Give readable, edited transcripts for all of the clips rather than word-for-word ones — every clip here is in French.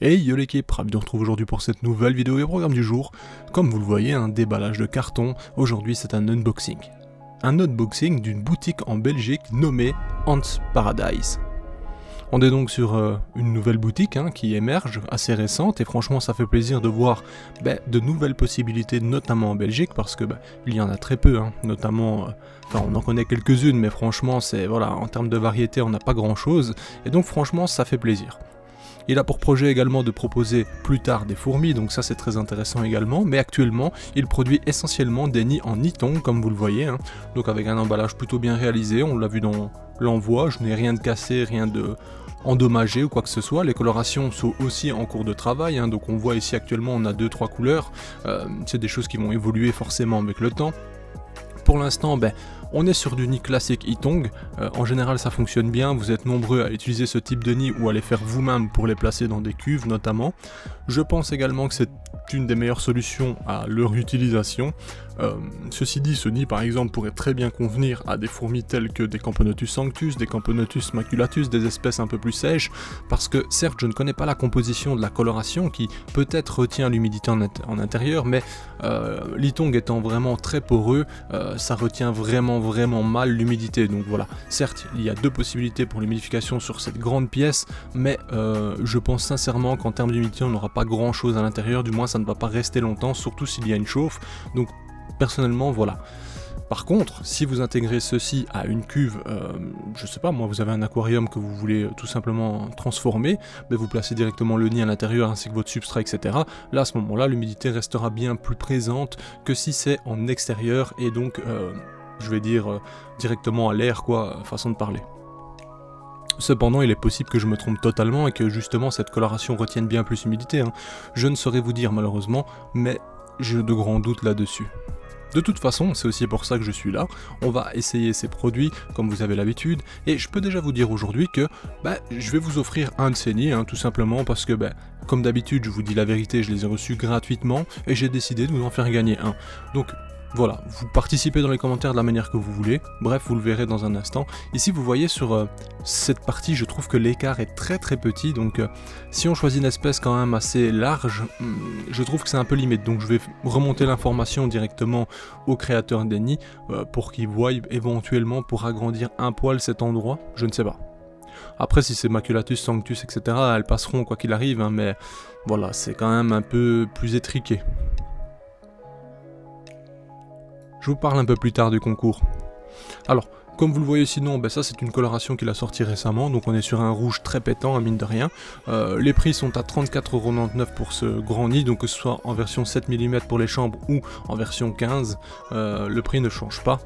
Hey yo l'équipe, ravi de vous retrouver aujourd'hui pour cette nouvelle vidéo et programme du jour. Comme vous le voyez, un déballage de carton, aujourd'hui c'est un unboxing. Un unboxing d'une boutique en Belgique nommée Ants Paradise. On est donc sur une nouvelle boutique qui émerge, assez récente, et franchement ça fait plaisir de voir de nouvelles possibilités, notamment en Belgique, parce que il y en a très peu, notamment, on en connaît quelques-unes, mais franchement c'est, voilà, en termes de variété on n'a pas grand-chose, et donc franchement ça fait plaisir. Il a pour projet également de proposer plus tard des fourmis, donc ça c'est très intéressant également, mais actuellement il produit essentiellement des nids en Ytong comme vous le voyez, donc avec un emballage plutôt bien réalisé, on l'a vu dans l'envoi, je n'ai rien de cassé, rien de endommagé ou quoi que ce soit. Les colorations sont aussi en cours de travail, donc on voit ici actuellement on a 2-3 couleurs, c'est des choses qui vont évoluer forcément avec le temps. Pour l'instant, on est sur du nid classique Ytong, en général ça fonctionne bien, vous êtes nombreux à utiliser ce type de nid ou à les faire vous-même pour les placer dans des cuves notamment. Je pense également que c'est une des meilleures solutions à leur utilisation. Ceci dit, ce nid par exemple pourrait très bien convenir à des fourmis telles que des Camponotus sanctus, des Camponotus maculatus, des espèces un peu plus sèches, parce que certes je ne connais pas la composition de la coloration qui peut-être retient l'humidité en intérieur, mais l'Ytong étant vraiment très poreux, ça retient vraiment mal l'humidité, donc voilà. Certes il y a deux possibilités pour l'humidification sur cette grande pièce, mais je pense sincèrement qu'en termes d'humidité on n'aura pas grand chose à l'intérieur, du moins ça ne va pas rester longtemps, surtout s'il y a une chauffe, donc personnellement voilà. Par contre, si vous intégrez ceci à une cuve, je sais pas moi, vous avez un aquarium que vous voulez tout simplement transformer, vous placez directement le nid à l'intérieur ainsi que votre substrat, etc. Là à ce moment-là, l'humidité restera bien plus présente que si c'est en extérieur et donc, je vais dire, directement à l'air quoi, façon de parler. Cependant, il est possible que je me trompe totalement et que justement cette coloration retienne bien plus l'humidité. Je ne saurais vous dire malheureusement, mais j'ai de grands doutes là-dessus. De toute façon, c'est aussi pour ça que je suis là, on va essayer ces produits comme vous avez l'habitude, et je peux déjà vous dire aujourd'hui que je vais vous offrir un de ces nids, tout simplement parce que comme d'habitude je vous dis la vérité, je les ai reçus gratuitement, et j'ai décidé de vous en faire gagner un. Donc voilà, vous participez dans les commentaires de la manière que vous voulez, bref vous le verrez dans un instant. Ici vous voyez sur cette partie, je trouve que l'écart est très petit, donc si on choisit une espèce quand même assez large, je trouve que c'est un peu limite, donc je vais remonter l'information directement au créateur des nids, pour qu'il voie éventuellement pour agrandir un poil cet endroit, je ne sais pas. Après si c'est Maculatus, Sanctus, etc, elles passeront quoi qu'il arrive, mais voilà, c'est quand même un peu plus étriqué. Je vous parle un peu plus tard du concours. Alors, comme vous le voyez sinon, ça c'est une coloration qu'il a sorti récemment, donc on est sur un rouge très pétant, mine de rien. Les prix sont à 34,99€ pour ce grand nid, donc que ce soit en version 7 mm pour les chambres ou en version 15, le prix ne change pas.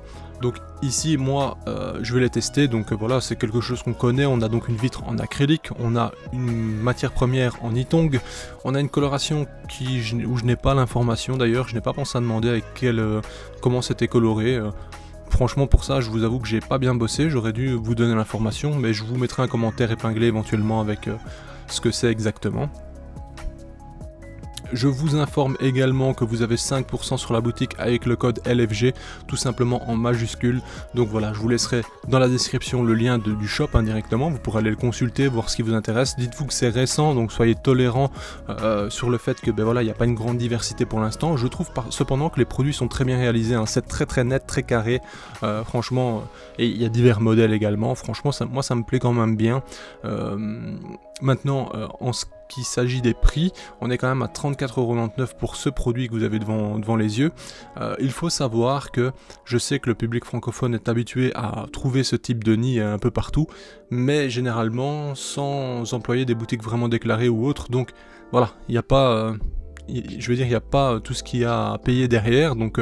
Donc ici moi je vais les tester, donc voilà, c'est quelque chose qu'on connaît. On a donc une vitre en acrylique, on a une matière première en Ytong, on a une coloration où je n'ai pas l'information d'ailleurs, je n'ai pas pensé à demander avec comment c'était coloré. Franchement pour ça je vous avoue que j'ai pas bien bossé, j'aurais dû vous donner l'information, mais je vous mettrai un commentaire épinglé éventuellement avec ce que c'est exactement. Je vous informe également que vous avez 5% sur la boutique avec le code LFG, tout simplement en majuscule. Donc voilà, je vous laisserai dans la description le lien du shop indirectement, vous pourrez aller le consulter, voir ce qui vous intéresse. Dites-vous que c'est récent, donc soyez tolérants sur le fait que il n'y a pas une grande diversité pour l'instant. Je trouve cependant que les produits sont très bien réalisés, c'est très net, très carré, franchement, et il y a divers modèles également, franchement moi ça me plaît quand même bien. Maintenant, en ce qui s'agit des prix, on est quand même à 34,99€ pour ce produit que vous avez devant les yeux. Il faut savoir que je sais que le public francophone est habitué à trouver ce type de nid un peu partout, mais généralement sans employer des boutiques vraiment déclarées ou autres, donc voilà, il n'y a pas, il n'y a pas tout ce qu'il y a à payer derrière, donc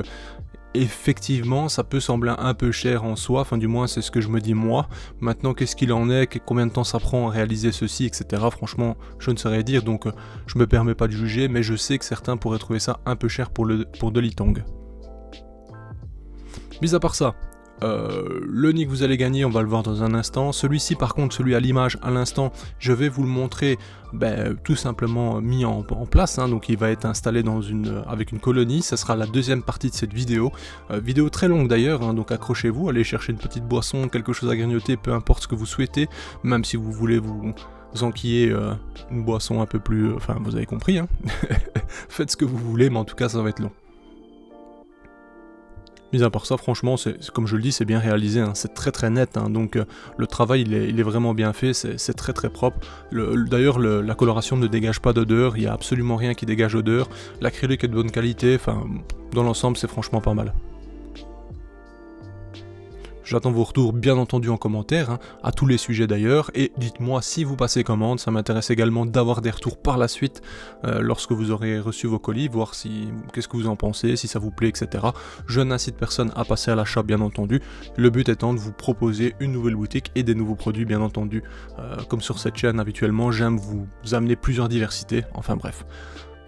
effectivement ça peut sembler un peu cher en soi, du moins c'est ce que je me dis moi. Maintenant qu'est-ce qu'il en est, combien de temps ça prend à réaliser ceci, etc. Franchement je ne saurais dire, donc je me permets pas de juger, mais je sais que certains pourraient trouver ça un peu cher pour de l'Ytong. Mis à part ça, le nid que vous allez gagner, on va le voir dans un instant. Celui-ci par contre, celui à l'image à l'instant, je vais vous le montrer tout simplement mis en place, donc il va être installé avec une colonie. Ça sera la deuxième partie de cette vidéo, vidéo très longue d'ailleurs, donc accrochez-vous, allez chercher une petite boisson, quelque chose à grignoter, peu importe ce que vous souhaitez, même si vous voulez vous enquiller une boisson un peu plus... Enfin, vous avez compris, hein. Faites ce que vous voulez, mais en tout cas, ça va être long. Mis à part ça, franchement, comme je le dis, c'est bien réalisé, hein, c'est très très net, hein, donc le travail il est vraiment bien fait, c'est très très propre. D'ailleurs, la coloration ne dégage pas d'odeur, il n'y a absolument rien qui dégage d'odeur, l'acrylique est de bonne qualité, enfin, dans l'ensemble, c'est franchement pas mal. J'attends vos retours bien entendu en commentaire, hein, à tous les sujets d'ailleurs, et dites-moi si vous passez commande, ça m'intéresse également d'avoir des retours par la suite, lorsque vous aurez reçu vos colis, voir qu'est-ce que vous en pensez, si ça vous plaît, etc. Je n'incite personne à passer à l'achat bien entendu, le but étant de vous proposer une nouvelle boutique et des nouveaux produits bien entendu. Comme sur cette chaîne habituellement, j'aime vous amener plusieurs diversités, enfin bref.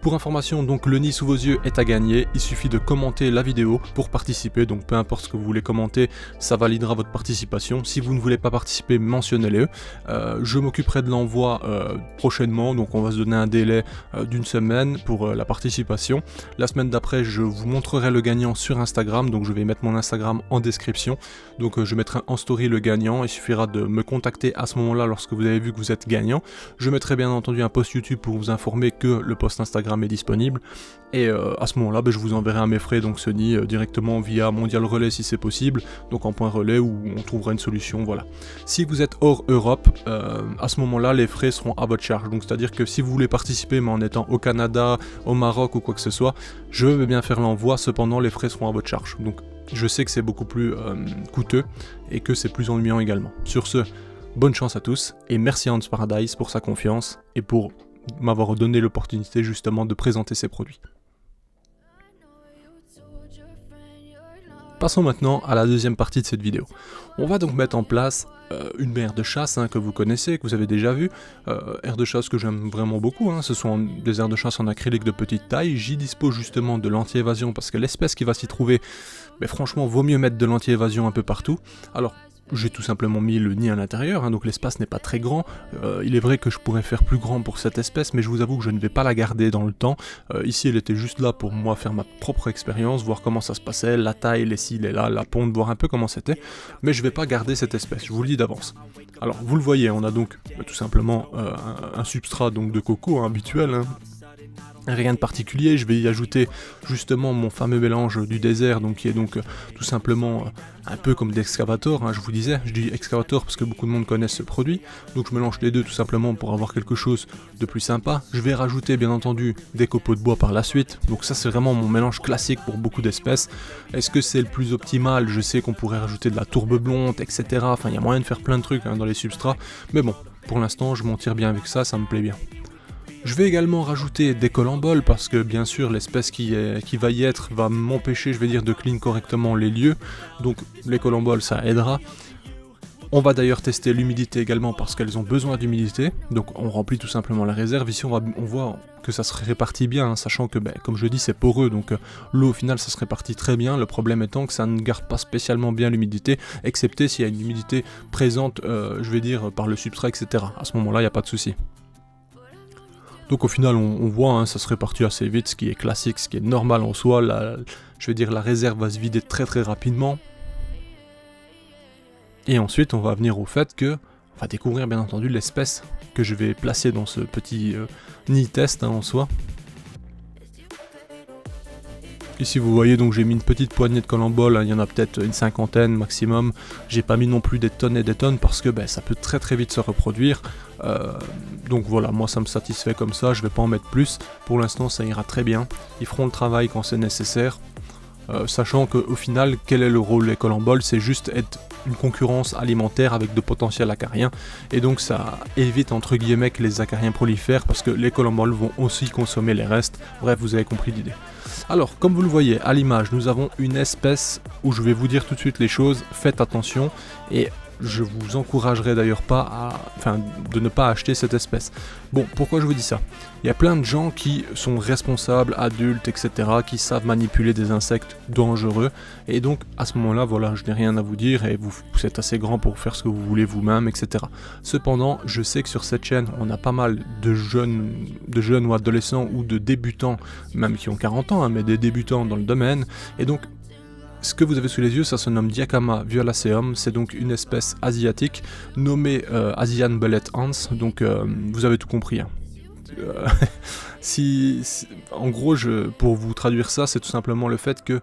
Pour information, donc le nid sous vos yeux est à gagner, il suffit de commenter la vidéo pour participer, donc peu importe ce que vous voulez commenter, ça validera votre participation. Si vous ne voulez pas participer, mentionnez-le. Je m'occuperai de l'envoi prochainement, donc on va se donner un délai d'une semaine pour la participation. La semaine d'après, je vous montrerai le gagnant sur Instagram, donc je vais mettre mon Instagram en description. Donc je mettrai en story le gagnant, il suffira de me contacter à ce moment-là lorsque vous avez vu que vous êtes gagnant. Je mettrai bien entendu un post YouTube pour vous informer que le post Instagram est disponible, et à ce moment là je vous enverrai à mes frais donc ce nid directement via Mondial Relais si c'est possible, donc en point relais où on trouvera une solution. Voilà. Si vous êtes hors Europe, à ce moment là les frais seront à votre charge, donc c'est à dire que si vous voulez participer mais en étant au Canada, au Maroc ou quoi que ce soit, je vais bien faire l'envoi, cependant les frais seront à votre charge, donc je sais que c'est beaucoup plus coûteux et que c'est plus ennuyant également. Sur ce, bonne chance à tous et merci à Hans Paradise pour sa confiance et pour m'avoir donné l'opportunité justement de présenter ces produits. Passons maintenant à la deuxième partie de cette vidéo. On va donc mettre en place une aire de chasse que vous connaissez, que vous avez déjà vu. Aire de chasse que j'aime vraiment beaucoup, ce sont des aires de chasse en acrylique de petite taille. J'y dispose justement de l'anti-évasion parce que l'espèce qui va s'y trouver, franchement vaut mieux mettre de l'anti-évasion un peu partout. Alors, j'ai tout simplement mis le nid à l'intérieur, donc l'espace n'est pas très grand. Il est vrai que je pourrais faire plus grand pour cette espèce, mais je vous avoue que je ne vais pas la garder dans le temps. Ici, elle était juste là pour moi faire ma propre expérience, voir comment ça se passait, la taille, les cils et là, la ponte, voir un peu comment c'était. Mais je ne vais pas garder cette espèce, je vous le dis d'avance. Alors, vous le voyez, on a donc tout simplement un substrat donc, de coco habituel. Rien de particulier, je vais y ajouter justement mon fameux mélange du désert, donc qui est donc tout simplement un peu comme d'Excavator, je vous disais, je dis Excavator parce que beaucoup de monde connaissent ce produit, donc je mélange les deux tout simplement pour avoir quelque chose de plus sympa. Je vais rajouter bien entendu des copeaux de bois par la suite, donc ça c'est vraiment mon mélange classique pour beaucoup d'espèces. Est-ce que c'est le plus optimal? Je sais qu'on pourrait rajouter de la tourbe blonde, etc. Enfin il y a moyen de faire plein de trucs dans les substrats, mais bon, pour l'instant je m'en tire bien avec ça, ça me plaît bien. Je vais également rajouter des colamboles parce que bien sûr l'espèce qui va y être va m'empêcher, je vais dire, de clean correctement les lieux, donc les colamboles ça aidera. On va d'ailleurs tester l'humidité également parce qu'elles ont besoin d'humidité, donc on remplit tout simplement la réserve. Ici on voit que ça se répartit bien, sachant que comme je dis c'est poreux, donc l'eau au final ça se répartit très bien. Le problème étant que ça ne garde pas spécialement bien l'humidité, excepté s'il y a une humidité présente, je vais dire, par le substrat, etc. À ce moment là il n'y a pas de souci. Donc au final on voit, ça se répartit assez vite, ce qui est classique, ce qui est normal en soi. Je vais dire la réserve va se vider très très rapidement. Et ensuite on va venir au fait que on va découvrir bien entendu l'espèce que je vais placer dans ce petit nid test en soi. Ici vous voyez donc j'ai mis une petite poignée de colamboles, il y en a peut-être une cinquantaine maximum. J'ai pas mis non plus des tonnes et des tonnes parce que ça peut très très vite se reproduire. Donc voilà, moi ça me satisfait comme ça, je vais pas en mettre plus. Pour l'instant ça ira très bien, ils feront le travail quand c'est nécessaire. Sachant qu'au final, quel est le rôle des colamboles? C'est juste être une concurrence alimentaire avec de potentiels acariens, et donc ça évite entre guillemets que les acariens prolifèrent parce que les colamboles vont aussi consommer les restes. Bref, vous avez compris l'idée. Alors, comme vous le voyez à l'image, nous avons une espèce où je vais vous dire tout de suite les choses, faites attention, et je vous encouragerai d'ailleurs de ne pas acheter cette espèce. Bon, pourquoi je vous dis ça? Il y a plein de gens qui sont responsables, adultes, etc., qui savent manipuler des insectes dangereux, et donc à ce moment-là, voilà, je n'ai rien à vous dire, et vous êtes assez grand pour faire ce que vous voulez vous-même, etc. Cependant, je sais que sur cette chaîne, on a pas mal de jeunes ou adolescents, ou de débutants, même qui ont 40 ans, mais des débutants dans le domaine, et donc ce que vous avez sous les yeux, ça se nomme Diacama violaceum, c'est donc une espèce asiatique nommée Asian Bullet Ants, donc vous avez tout compris. Hein. En gros, pour vous traduire ça, c'est tout simplement le fait que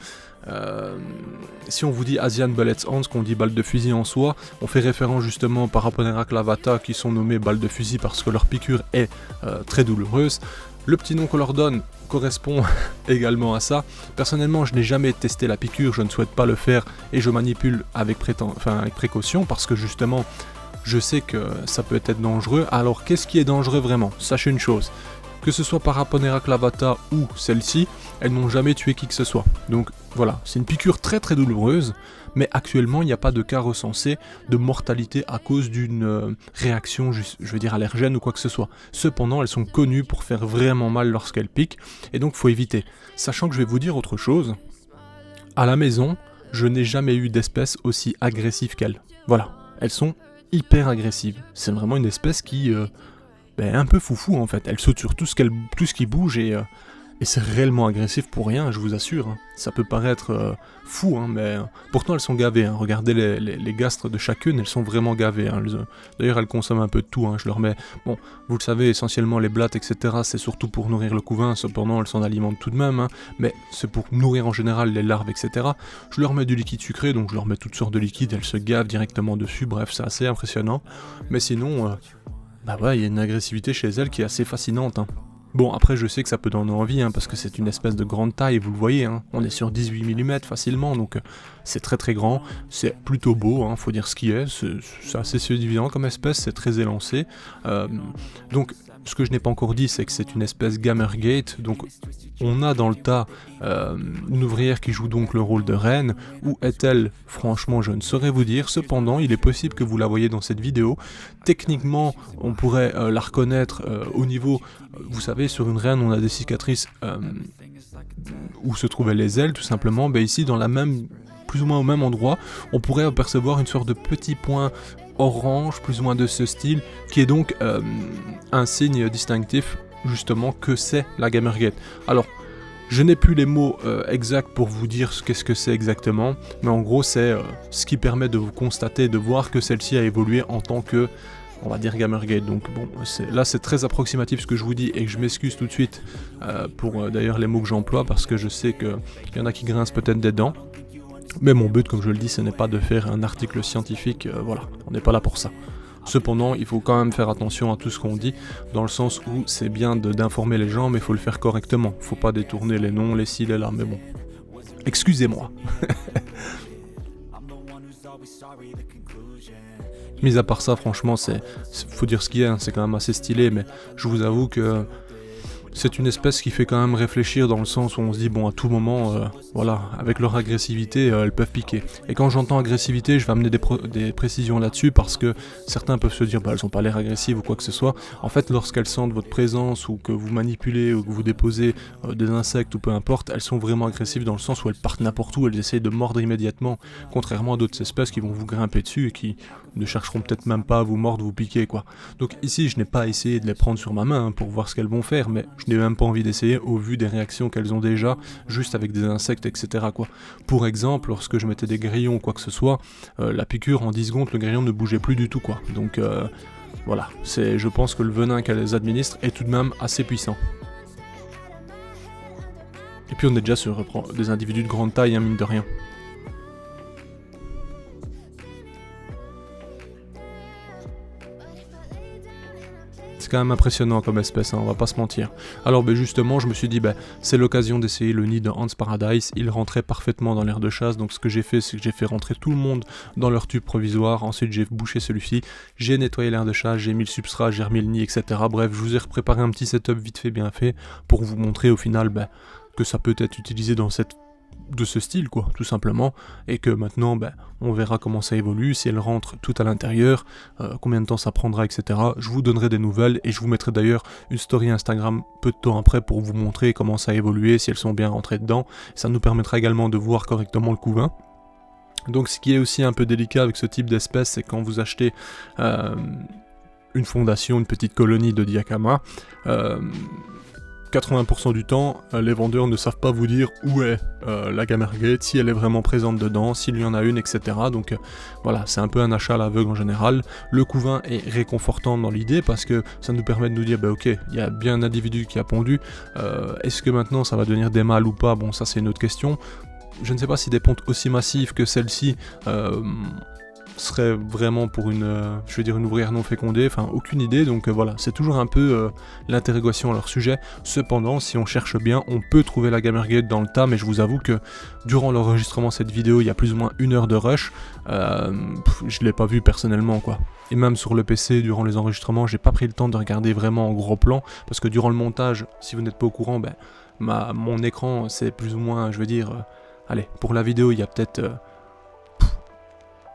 si on vous dit Asian Bullet Ants, qu'on dit balle de fusil en soi, on fait référence justement par Paraponera clavata qui sont nommés balles de fusil parce que leur piqûre est très douloureuse. Le petit nom qu'on leur donne correspond également à ça. Personnellement, je n'ai jamais testé la piqûre, je ne souhaite pas le faire et je manipule avec précaution parce que justement, je sais que ça peut être dangereux. Alors, qu'est-ce qui est dangereux vraiment? Sachez une chose, que ce soit Paraponera clavata ou celle-ci, elles n'ont jamais tué qui que ce soit. Donc voilà, c'est une piqûre très très douloureuse, mais actuellement il n'y a pas de cas recensé de mortalité à cause d'une réaction, je veux dire allergène ou quoi que ce soit. Cependant, elles sont connues pour faire vraiment mal lorsqu'elles piquent, et donc faut éviter. Sachant que je vais vous dire autre chose, à la maison, je n'ai jamais eu d'espèce aussi agressive qu'elles. Voilà, elles sont hyper agressives. C'est vraiment une espèce qui est un peu foufou en fait. Elle saute sur tout ce qui bouge et c'est réellement agressif pour rien, je vous assure. Hein. Ça peut paraître fou, hein, mais pourtant elles sont gavées. Hein. Regardez les gastres de chacune, elles sont vraiment gavées. Hein. D'ailleurs, elles consomment un peu de tout. Hein. Je leur mets, bon, vous le savez, essentiellement les blattes, etc. C'est surtout pour nourrir le couvain. Cependant, elles s'en alimentent tout de même. Hein. Mais c'est pour nourrir en général les larves, etc. Je leur mets du liquide sucré, donc je leur mets toutes sortes de liquides. Elles se gavent directement dessus. Bref, c'est assez impressionnant. Mais sinon, il y a une agressivité chez elles qui est assez fascinante. Hein. Bon, après je sais que ça peut donner envie, hein, parce que c'est une espèce de grande taille, vous le voyez, hein. On est sur 18 mm facilement, donc c'est très très grand, c'est plutôt beau, hein, faut dire ce qui est, c'est assez séduisant comme espèce, c'est très élancé. Donc ce que je n'ai pas encore dit, c'est que c'est une espèce Gamergate, donc on a dans le tas une ouvrière qui joue donc le rôle de reine. Où est-elle? Franchement, je ne saurais vous dire. Cependant, il est possible que vous la voyez dans cette vidéo. Techniquement, on pourrait la reconnaître au niveau... vous savez, sur une reine, on a des cicatrices où se trouvaient les ailes, tout simplement. Ici, dans plus ou moins au même endroit, on pourrait apercevoir une sorte de petit point orange, plus ou moins de ce style, qui est donc un signe distinctif, justement, que c'est la Gamergate. Alors, je n'ai plus les mots exacts pour vous dire qu'est-ce que c'est exactement, mais en gros c'est ce qui permet de vous constater, de voir que celle-ci a évolué en tant que, on va dire, Gamergate. Donc bon, là c'est très approximatif ce que je vous dis, et que je m'excuse tout de suite pour d'ailleurs les mots que j'emploie, parce que je sais qu'il y en a qui grincent peut-être des dents. Mais mon but, comme je le dis, ce n'est pas de faire un article scientifique, voilà, on n'est pas là pour ça. Cependant, il faut quand même faire attention à tout ce qu'on dit, dans le sens où c'est bien d'informer les gens, mais il faut le faire correctement. Faut pas détourner les noms, les ci, les là, mais bon. Excusez-moi. Mis à part ça, franchement, faut dire ce qu'il y a, hein, c'est quand même assez stylé, mais je vous avoue que c'est une espèce qui fait quand même réfléchir, dans le sens où on se dit, bon, à tout moment, voilà, avec leur agressivité, elles peuvent piquer. Et quand j'entends agressivité, je vais amener des précisions là-dessus, parce que certains peuvent se dire, elles ont pas l'air agressives ou quoi que ce soit. En fait, lorsqu'elles sentent votre présence, ou que vous manipulez, ou que vous déposez des insectes, ou peu importe, elles sont vraiment agressives dans le sens où elles partent n'importe où, elles essayent de mordre immédiatement, contrairement à d'autres espèces qui vont vous grimper dessus et qui ne chercheront peut-être même pas à vous mordre, vous piquer, quoi. Donc ici, je n'ai pas essayé de les prendre sur ma main, hein, pour voir ce qu'elles vont faire, mais je n'ai même pas envie d'essayer au vu des réactions qu'elles ont déjà, juste avec des insectes, etc., quoi. Pour exemple, lorsque je mettais des grillons ou quoi que ce soit, la piqûre, en 10 secondes, le grillon ne bougeait plus du tout, quoi. Donc voilà, je pense que le venin qu'elles administrent est tout de même assez puissant. Et puis on est déjà sur des individus de grande taille, hein, mine de rien. C'est quand même impressionnant comme espèce, hein, on va pas se mentir. Alors justement, je me suis dit, c'est l'occasion d'essayer le nid de Ants Paradise. Il rentrait parfaitement dans l'aire de chasse, donc ce que j'ai fait, c'est que j'ai fait rentrer tout le monde dans leur tube provisoire. Ensuite, j'ai bouché celui-ci, j'ai nettoyé l'aire de chasse, j'ai mis le substrat, j'ai remis le nid, etc. Bref, je vous ai préparé un petit setup vite fait, bien fait, pour vous montrer au final que ça peut être utilisé dans de ce style, quoi, tout simplement, et que maintenant on verra comment ça évolue, si elle rentre tout à l'intérieur, combien de temps ça prendra, etc. Je vous donnerai des nouvelles, et je vous mettrai d'ailleurs une story Instagram peu de temps après pour vous montrer comment ça a évolué, si elles sont bien rentrées dedans. Ça nous permettra également de voir correctement le couvain. Donc ce qui est aussi un peu délicat avec ce type d'espèce, c'est quand vous achetez une fondation, une petite colonie de Diacama, 80% du temps, les vendeurs ne savent pas vous dire où est la Gamergate, si elle est vraiment présente dedans, s'il y en a une, etc. Donc voilà, c'est un peu un achat à l'aveugle en général. Le couvain est réconfortant dans l'idée parce que ça nous permet de nous dire, bah ok, il y a bien un individu qui a pondu, est-ce que maintenant ça va devenir des mâles ou pas? Bon, ça c'est une autre question. Je ne sais pas si des pontes aussi massives que celle-ci serait vraiment pour une ouvrière non fécondée, enfin aucune idée, donc voilà, c'est toujours un peu l'interrogation à leur sujet. Cependant, si on cherche bien, on peut trouver la Gamergate dans le tas, mais je vous avoue que durant l'enregistrement de cette vidéo, il y a plus ou moins 1 heure de rush, je l'ai pas vu personnellement quoi. Et même sur le PC, durant les enregistrements, j'ai pas pris le temps de regarder vraiment en gros plan, parce que durant le montage, si vous n'êtes pas au courant, ben, mon écran c'est plus ou moins, allez, pour la vidéo, il y a peut-être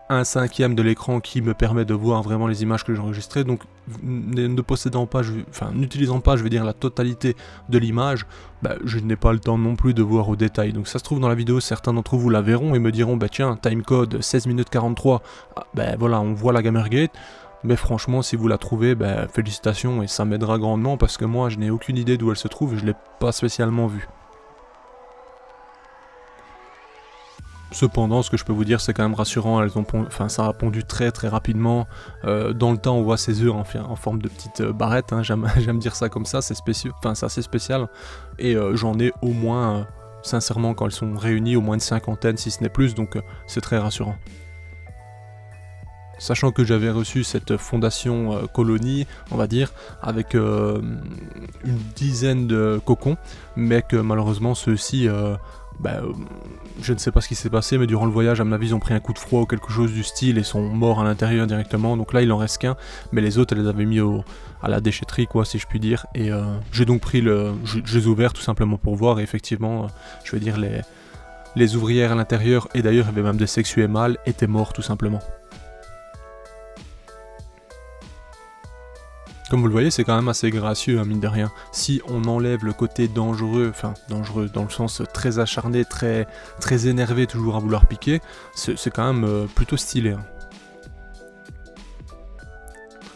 1/5 de l'écran qui me permet de voir vraiment les images que j'ai enregistrées, donc n'utilisant pas, la totalité de l'image, bah, je n'ai pas le temps non plus de voir au détail. Donc ça se trouve dans la vidéo, certains d'entre vous la verront et me diront, bah tiens, timecode 16 minutes 43, bah voilà, on voit la Gamergate. Mais franchement, si vous la trouvez, bah, félicitations et ça m'aidera grandement parce que moi, je n'ai aucune idée d'où elle se trouve et je ne l'ai pas spécialement vue. Cependant, ce que je peux vous dire, c'est quand même rassurant, ça a pondu très très rapidement. Dans le temps, on voit ces œufs en forme de petites barrettes, hein, j'aime dire ça comme ça, c'est assez spécial. Et j'en ai au moins, sincèrement, quand elles sont réunies, au moins une cinquantaine, si ce n'est plus, donc c'est très rassurant. Sachant que j'avais reçu cette fondation colonie, on va dire, avec une dizaine de cocons, mais que malheureusement ceux-ci... je ne sais pas ce qui s'est passé, mais durant le voyage, à mon avis, ils ont pris un coup de froid ou quelque chose du style et sont morts à l'intérieur directement. Donc là, il en reste qu'un, mais les autres, elles les avaient mis à la déchetterie, quoi, si je puis dire. Et j'ai donc pris je les ai ouverts tout simplement pour voir. Et effectivement, les ouvrières à l'intérieur, et d'ailleurs, il y avait même des sexués mâles, étaient morts tout simplement. Comme vous le voyez, c'est quand même assez gracieux, hein, mine de rien. Si on enlève le côté dangereux dans le sens très acharné, très énervé, toujours à vouloir piquer, c'est quand même plutôt stylé. Hein.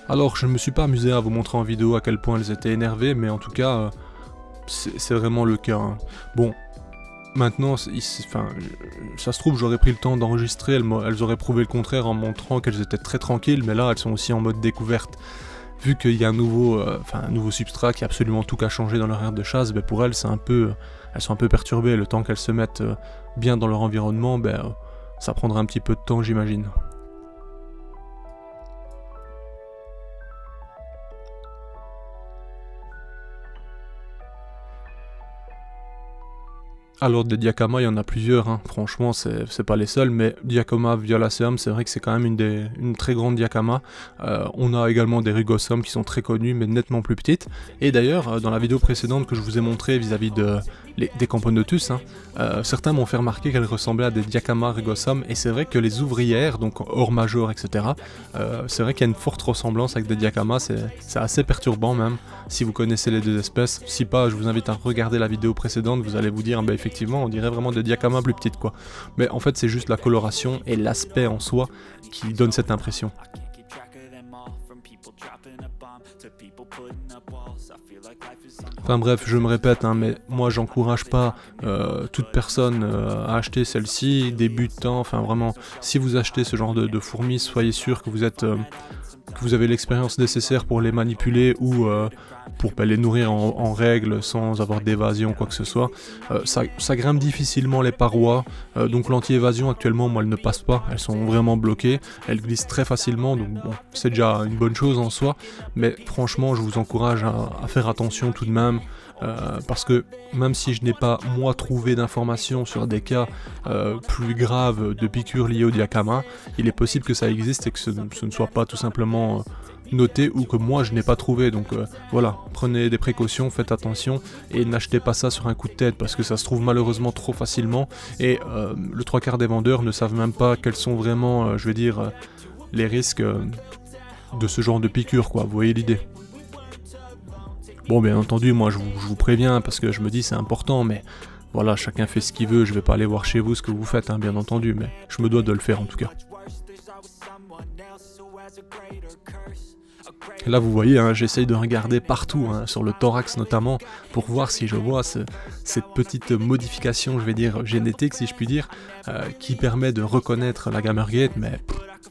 Alors, je ne me suis pas amusé à vous montrer en vidéo à quel point elles étaient énervées, mais en tout cas, c'est vraiment le cas. Hein. Bon, maintenant, ça se trouve, j'aurais pris le temps d'enregistrer, elles auraient prouvé le contraire en montrant qu'elles étaient très tranquilles, mais là, elles sont aussi en mode découverte. Vu qu'il y a un nouveau substrat qui a absolument tout qu'à changer dans leur aire de chasse, ben pour elles, elles sont un peu perturbées. Le temps qu'elles se mettent bien dans leur environnement, ça prendra un petit peu de temps, j'imagine. Alors des Diacama, il y en a plusieurs, hein. Franchement c'est pas les seuls, mais Diacoma violaceum, c'est vrai que c'est quand même une très grande Diacama. On a également des Rugosom qui sont très connus, mais nettement plus petites. Et d'ailleurs, dans la vidéo précédente que je vous ai montré vis-à-vis des Camponotus, hein, certains m'ont fait remarquer qu'elles ressemblaient à des Diacama Rugosom, et c'est vrai que les ouvrières, donc or major, etc., c'est vrai qu'il y a une forte ressemblance avec des Diacama, c'est assez perturbant même, si vous connaissez les deux espèces. Si pas, je vous invite à regarder la vidéo précédente, vous allez vous dire, effectivement, on dirait vraiment des Diacama plus petites, quoi. Mais en fait, c'est juste la coloration et l'aspect en soi qui donne cette impression. Enfin bref, je me répète, hein, mais moi j'encourage pas toute personne à acheter celle-ci, débutant, enfin vraiment, si vous achetez ce genre de fourmis, soyez sûr que vous avez l'expérience nécessaire pour les manipuler ou pour les nourrir en règle sans avoir d'évasion ou quoi que ce soit. Ça grimpe difficilement les parois, donc l'anti-évasion actuellement, moi elle ne passe pas, elles sont vraiment bloquées, elles glissent très facilement, donc bon, c'est déjà une bonne chose en soi, mais franchement je vous encourage à faire attention tout de même, parce que même si je n'ai pas moi trouvé d'informations sur des cas plus graves de piqûres liées au Diacama, il est possible que ça existe et que ce ne soit pas tout simplement noté ou que moi je n'ai pas trouvé. Donc voilà, prenez des précautions, faites attention et n'achetez pas ça sur un coup de tête parce que ça se trouve malheureusement trop facilement et le 3/4 des vendeurs ne savent même pas quels sont vraiment, les risques de ce genre de piqûres, quoi. Vous voyez l'idée. Bon, bien entendu, moi je vous préviens parce que je me dis c'est important, mais voilà, chacun fait ce qu'il veut, je vais pas aller voir chez vous ce que vous faites, hein, bien entendu, mais je me dois de le faire en tout cas. Là vous voyez, hein, j'essaye de regarder partout, hein, sur le thorax notamment, pour voir si je vois cette petite modification, je vais dire génétique si je puis dire, qui permet de reconnaître la Gamergate, mais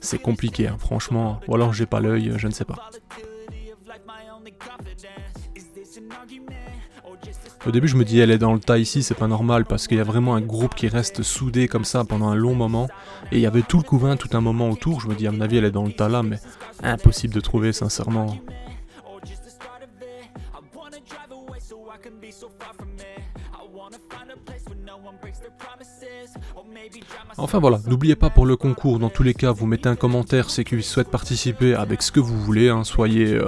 c'est compliqué, hein, franchement, ou alors j'ai pas l'œil, je ne sais pas. Au début je me dis elle est dans le tas ici, c'est pas normal parce qu'il y a vraiment un groupe qui reste soudé comme ça pendant un long moment et il y avait tout le couvain tout un moment autour, je me dis à mon avis elle est dans le tas là mais impossible de trouver sincèrement. Enfin voilà, n'oubliez pas pour le concours, dans tous les cas, vous mettez un commentaire, c'est qui souhaite participer avec ce que vous voulez, hein, soyez,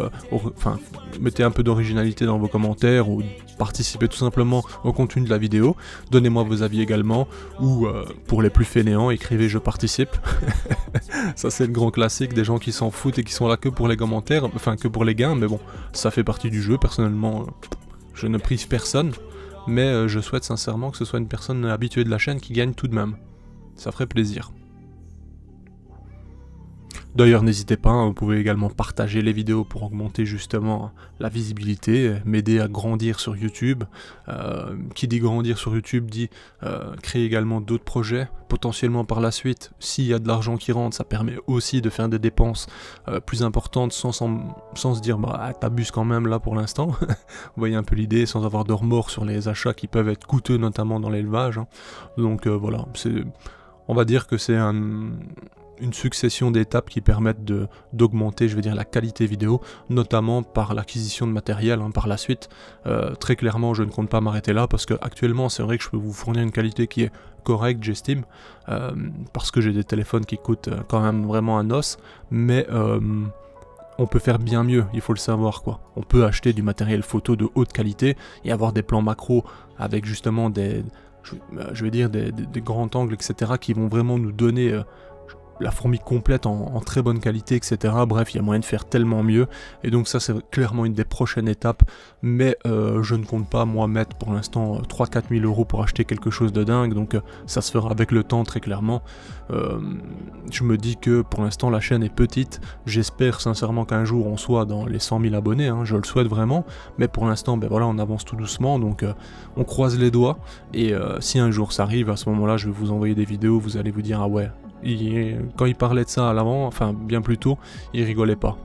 mettez un peu d'originalité dans vos commentaires ou participez tout simplement au contenu de la vidéo, donnez-moi vos avis également, ou pour les plus fainéants, écrivez je participe, ça c'est le grand classique des gens qui s'en foutent et qui sont là que pour les commentaires, enfin que pour les gains, mais bon, ça fait partie du jeu, personnellement, je ne prive personne, mais je souhaite sincèrement que ce soit une personne habituée de la chaîne qui gagne tout de même. Ça ferait plaisir. D'ailleurs, n'hésitez pas, hein, vous pouvez également partager les vidéos pour augmenter justement la visibilité, m'aider à grandir sur YouTube. Qui dit grandir sur YouTube dit créer également d'autres projets. Potentiellement par la suite, s'il y a de l'argent qui rentre, ça permet aussi de faire des dépenses plus importantes sans se dire bah t'abuses quand même là pour l'instant. Vous voyez un peu l'idée, sans avoir de remords sur les achats qui peuvent être coûteux, notamment dans l'élevage. Hein. Donc voilà, on va dire que c'est une succession d'étapes qui permettent d'augmenter, je vais dire, la qualité vidéo, notamment par l'acquisition de matériel, hein, par la suite. Très clairement, je ne compte pas m'arrêter là, parce que actuellement, c'est vrai que je peux vous fournir une qualité qui est correcte, j'estime, parce que j'ai des téléphones qui coûtent quand même vraiment un os, mais on peut faire bien mieux, il faut le savoir, quoi. On peut acheter du matériel photo de haute qualité et avoir des plans macro avec justement je vais dire des grands angles, etc., qui vont vraiment nous donner la fourmi complète en très bonne qualité, etc. Bref, il y a moyen de faire tellement mieux, et donc ça c'est clairement une des prochaines étapes, mais je ne compte pas moi mettre pour l'instant 3-4 000 € pour acheter quelque chose de dingue, donc ça se fera avec le temps très clairement. Je me dis que pour l'instant la chaîne est petite, j'espère sincèrement qu'un jour on soit dans les 100 000 abonnés, hein, je le souhaite vraiment, mais pour l'instant ben voilà, on avance tout doucement, donc on croise les doigts, et si un jour ça arrive, à ce moment-là je vais vous envoyer des vidéos, vous allez vous dire ah ouais, quand il parlait de ça à l'avant, enfin bien plus tôt, il rigolait pas.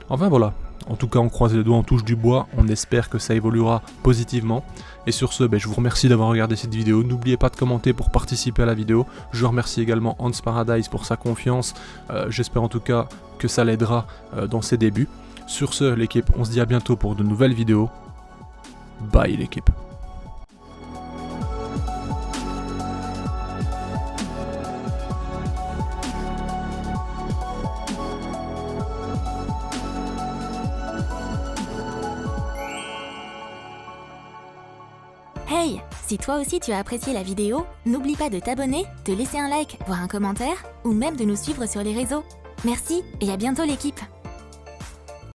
Enfin voilà, en tout cas on croise les doigts, on touche du bois, on espère que ça évoluera positivement. Et sur ce, je vous remercie d'avoir regardé cette vidéo, n'oubliez pas de commenter pour participer à la vidéo. Je remercie également Hans Paradise pour sa confiance, j'espère en tout cas que ça l'aidera dans ses débuts. Sur ce l'équipe, on se dit à bientôt pour de nouvelles vidéos. Bye l'équipe. Hey, si toi aussi tu as apprécié la vidéo, n'oublie pas de t'abonner, de laisser un like, voire un commentaire, ou même de nous suivre sur les réseaux. Merci et à bientôt l'équipe.